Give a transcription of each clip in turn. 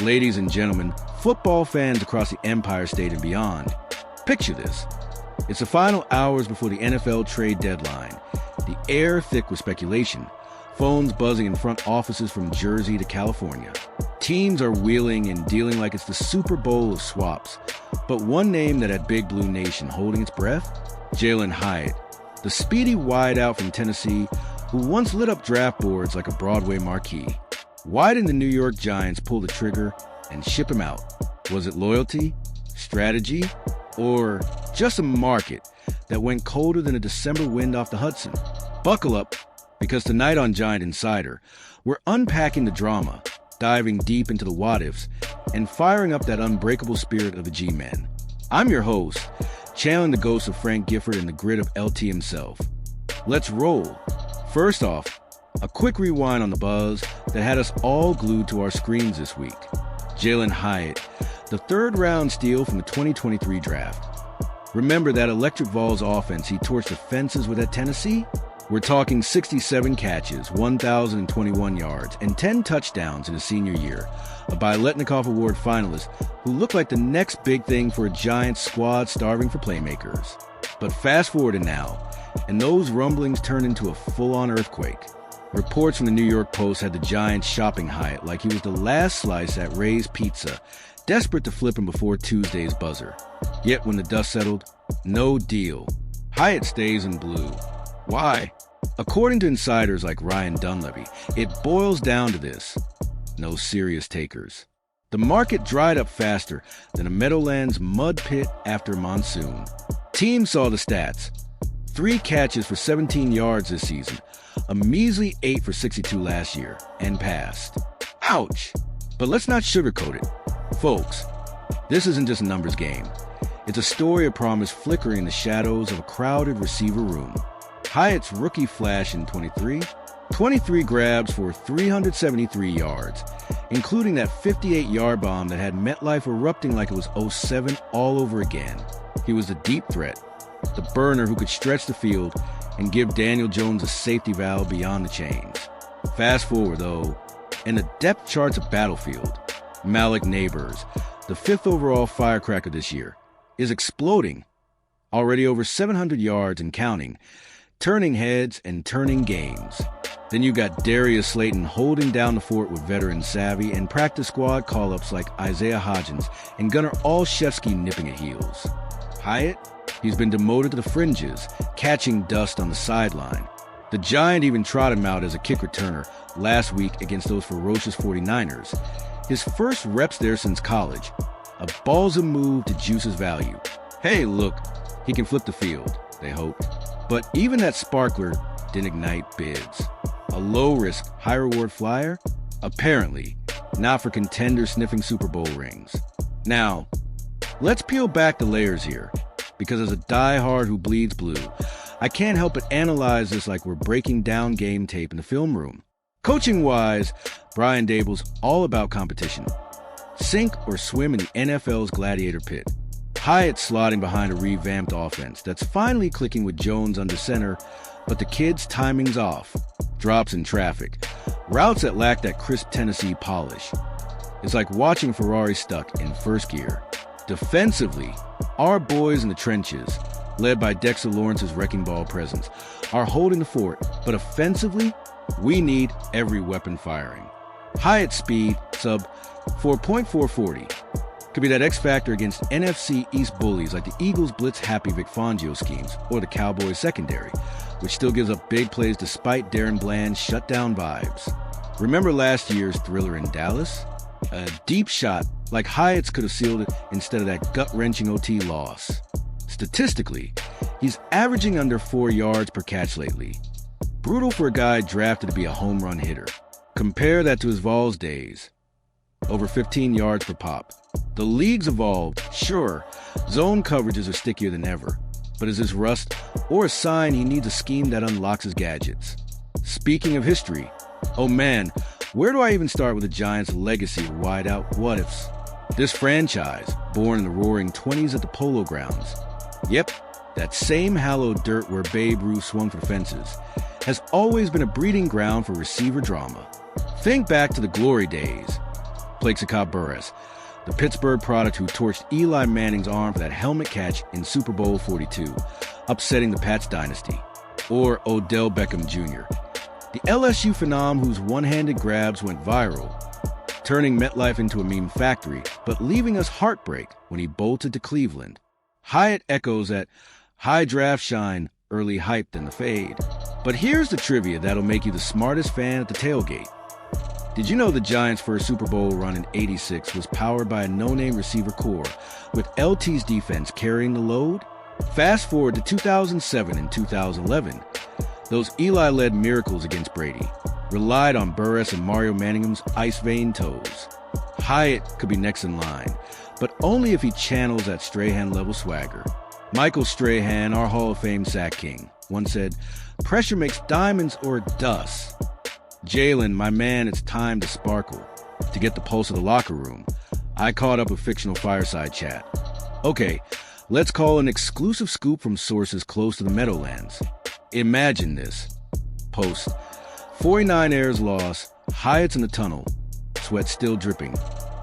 Ladies and gentlemen, football fans across the Empire State and beyond, picture this. It's the final hours before the NFL trade deadline. The air thick with speculation. Phones buzzing in front offices from Jersey to California. Teams are wheeling and dealing like it's the Super Bowl of swaps. But one name that had Big Blue Nation holding its breath? Jalin Hyatt, the speedy wideout from Tennessee who once lit up draft boards like a Broadway marquee. Why didn't the New York Giants pull the trigger and ship him out? Was it loyalty, strategy, or just a market that went colder than a December wind off the Hudson? Buckle up, because tonight on Giant Insider, we're unpacking the drama, diving deep into the what-ifs, and firing up that unbreakable spirit of the G-Men. I'm your host, channeling the ghosts of Frank Gifford and the grit of LT himself. Let's roll. First off, a quick rewind on the buzz that had us all glued to our screens this week. Jalin Hyatt, the third-round steal from the 2023 draft. Remember that electric Vols offense he torched the fences with at Tennessee? We're talking 67 catches, 1,021 yards, and 10 touchdowns in his senior year. A Biletnikoff Award finalist who looked like the next big thing for a Giants squad starving for playmakers. But fast forward to now, and those rumblings turned into a full-on earthquake. Reports from the New York Post had the Giants shopping Hyatt like he was the last slice at Ray's Pizza, desperate to flip him before Tuesday's buzzer. Yet when the dust settled, no deal. Hyatt stays in blue. Why? According to insiders like Ryan Dunleavy, it boils down to this: no serious takers. The market dried up faster than a Meadowlands mud pit after monsoon. Teams saw the stats. 3 catches for 17 yards this season, a measly 8 for 62 last year, and passed. Ouch! But let's not sugarcoat it. Folks, this isn't just a numbers game. It's a story of promise flickering in the shadows of a crowded receiver room. Hyatt's rookie flash in 23 grabs for 373 yards, including that 58-yard bomb that had MetLife erupting like it was '07 all over again. He was the deep threat, the burner who could stretch the field and give Daniel Jones a safety valve beyond the chains. Fast forward, though, in the depth charts of Battlefield, Malik Nabers, the 5th overall firecracker this year, is exploding. Already over 700 yards and counting, turning heads and turning games. Then you got Darius Slayton holding down the fort with veteran savvy and practice squad call-ups like Isaiah Hodgins and Gunnar Olszewski nipping at heels. Hyatt, he's been demoted to the fringes, catching dust on the sideline. The Giant even trotted him out as a kick returner last week against those ferocious 49ers. His first reps there since college. A ballsy move to juice his value. Hey, look, he can flip the field, they hoped. But even that sparkler didn't ignite bids. A low-risk, high-reward flyer? Apparently, not for contenders sniffing Super Bowl rings. Now, let's peel back the layers here, because as a diehard who bleeds blue, I can't help but analyze this like we're breaking down game tape in the film room. Coaching-wise, Brian Daboll's all about competition. Sink or swim in the NFL's gladiator pit. Hyatt slotting behind a revamped offense that's finally clicking with Jones under center, but the kid's timing's off. Drops in traffic. Routes that lack that crisp Tennessee polish. It's like watching Ferrari stuck in first gear. Defensively, our boys in the trenches, led by Dexter Lawrence's wrecking ball presence, are holding the fort, but offensively, we need every weapon firing. Hyatt speed, sub 4.440. Could be that X factor against NFC East bullies like the Eagles' blitz-happy Vic Fangio schemes or the Cowboys' secondary, which still gives up big plays despite Darren Bland's shutdown vibes. Remember last year's thriller in Dallas? A deep shot like Hyatt's could have sealed it instead of that gut-wrenching OT loss. Statistically, he's averaging under 4 yards per catch lately. Brutal for a guy drafted to be a home run hitter. Compare that to his Vols days. Over 15 yards per pop. The league's evolved, sure, zone coverages are stickier than ever, but is this rust or a sign he needs a scheme that unlocks his gadgets? Speaking of history, oh man, where do I even start with the Giants' legacy of wide-out what-ifs? This franchise, born in the roaring 20s at the Polo Grounds. Yep, that same hallowed dirt where Babe Ruth swung for the fences, has always been a breeding ground for receiver drama. Think back to the glory days. Plaxico Burress, the Pittsburgh product who torched Eli Manning's arm for that helmet catch in Super Bowl 42, upsetting the Pats dynasty. Or Odell Beckham Jr., the LSU phenom whose one-handed grabs went viral, turning MetLife into a meme factory, but leaving us heartbreak when he bolted to Cleveland. Hyatt echoes that high draft shine, early hype than the fade. But here's the trivia that'll make you the smartest fan at the tailgate. Did you know the Giants' first Super Bowl run in '86 was powered by a no-name receiver core, with LT's defense carrying the load? Fast forward to 2007 and 2011. Those Eli-led miracles against Brady relied on Burress and Mario Manningham's ice-veined toes. Hyatt could be next in line, but only if he channels that Strahan-level swagger. Michael Strahan, our Hall of Fame sack king, once said, "Pressure makes diamonds or dust." Jalin, my man, it's time to sparkle. To get the pulse of the locker room, I caught up a fictional fireside chat. Okay, let's call an exclusive scoop from sources close to the Meadowlands. Imagine this. Post. 49ers loss, Hyatt's in the tunnel, sweat still dripping,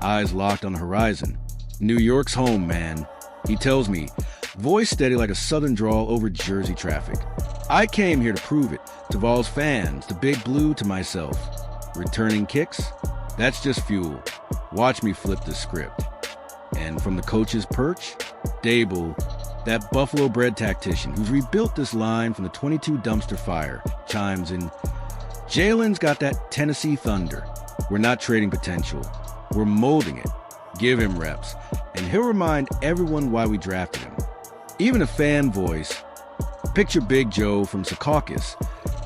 eyes locked on the horizon. New York's home, man. He tells me, voice steady like a southern drawl over Jersey traffic. I came here to prove it, to Vols fans, to Big Blue, to myself. Returning kicks? That's just fuel. Watch me flip the script. And from the coach's perch, Daboll, that Buffalo bred tactician who's rebuilt this line from the 22 dumpster fire, chimes in, Jalen's got that Tennessee thunder. We're not trading potential. We're molding it. Give him reps, and he'll remind everyone why we drafted him. Even a fan voice. Picture Big Joe from Secaucus,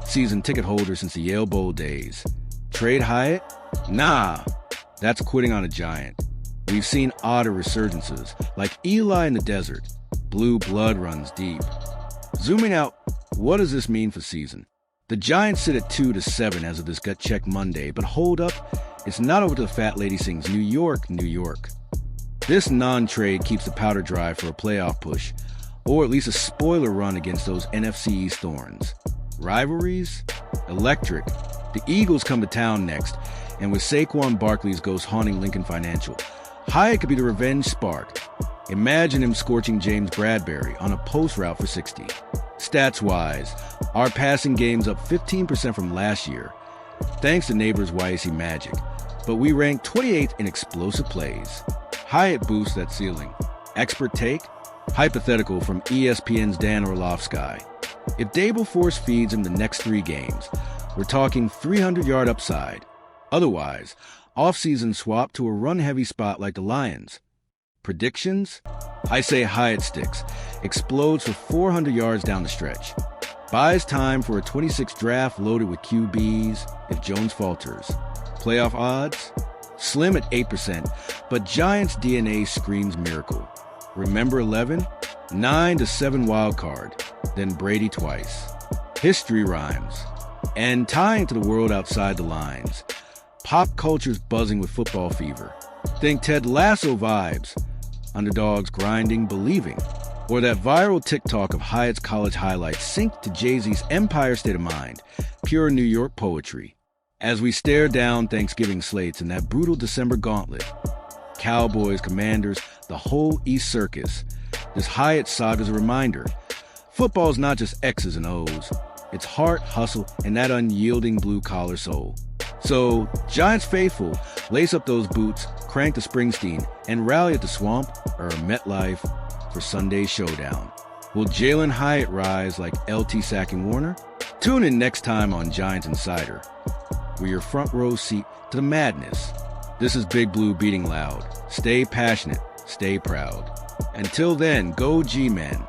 season ticket holder since the Yale Bowl days. Trade Hyatt? Nah, that's quitting on a giant. We've seen odder resurgences, like Eli in the desert. Blue blood runs deep. Zooming out, what does this mean for season? The Giants sit at 2-7 as of this gut check Monday, but hold up, it's not over till the fat lady sings New York, New York. This non-trade keeps the powder dry for a playoff push, or at least a spoiler run against those NFC East thorns. Rivalries? Electric. The Eagles come to town next, and with Saquon Barkley's ghost haunting Lincoln Financial, Hyatt could be the revenge spark. Imagine him scorching James Bradbury on a post route for 60. Stats-wise, our passing game's up 15% from last year, thanks to Nabers' YAC magic, but we rank 28th in explosive plays. Hyatt boosts that ceiling. Expert take? Hypothetical from ESPN's Dan Orlovsky. If Daboll force feeds him the next 3 games, we're talking 300-yard upside. Otherwise, off-season swap to a run-heavy spot like the Lions. Predictions? I say Hyatt sticks, explodes for 400 yards down the stretch. Buys time for a 26 draft loaded with QBs if Jones falters. Playoff odds? Slim at 8%, but Giants' DNA screams miracle. Remember 11? 9-7 wild card, then Brady twice. History rhymes. And tying to the world outside the lines, pop culture's buzzing with football fever. Think Ted Lasso vibes, underdogs grinding, believing, or that viral TikTok of Hyatt's college highlights synced to Jay-Z's Empire State of Mind, pure New York poetry. As we stare down Thanksgiving slates in that brutal December gauntlet, Cowboys, Commanders, the whole East Circus, this Hyatt saga's a reminder. Football's not just X's and O's. It's heart, hustle, and that unyielding blue-collar soul. So, Giants faithful, lace up those boots, crank the Springsteen, and rally at the Swamp or MetLife for Sunday's showdown. Will Jalin Hyatt rise like LT sacking Warner? Tune in next time on Giants Insider. We're your front row seat to the madness. This is Big Blue beating loud. Stay passionate, stay proud. Until then, go G-Men.